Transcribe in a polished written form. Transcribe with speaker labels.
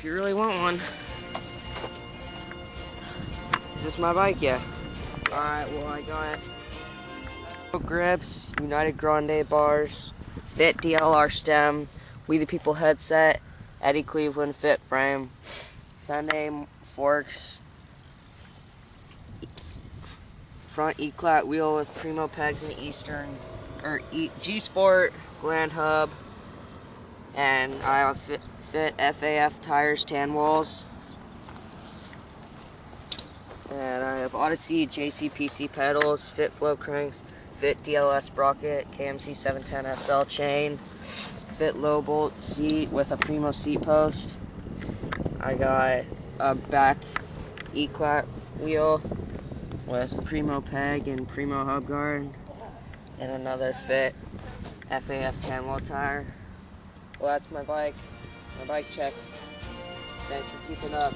Speaker 1: if you really want one. Is this my bike? Yeah. Alright, well I got grips, United Grande bars, Fit DLR stem, We the People headset, Eddie Cleveland Fit frame, Sunday forks, front E-clat wheel with Primo pegs and G-Sport gland hub, and I have Fit FAF tires, tan walls, and I have Odyssey JCPC pedals, Fit flow cranks, Fit DLS sprocket, KMC 710 SL chain, Fit low bolt seat with a Primo seat post. I got a back E-clat wheel with Primo peg and Primo hub guard, and another Fit FAF tan wall tire. Well, that's my bike check. Thanks for keeping up.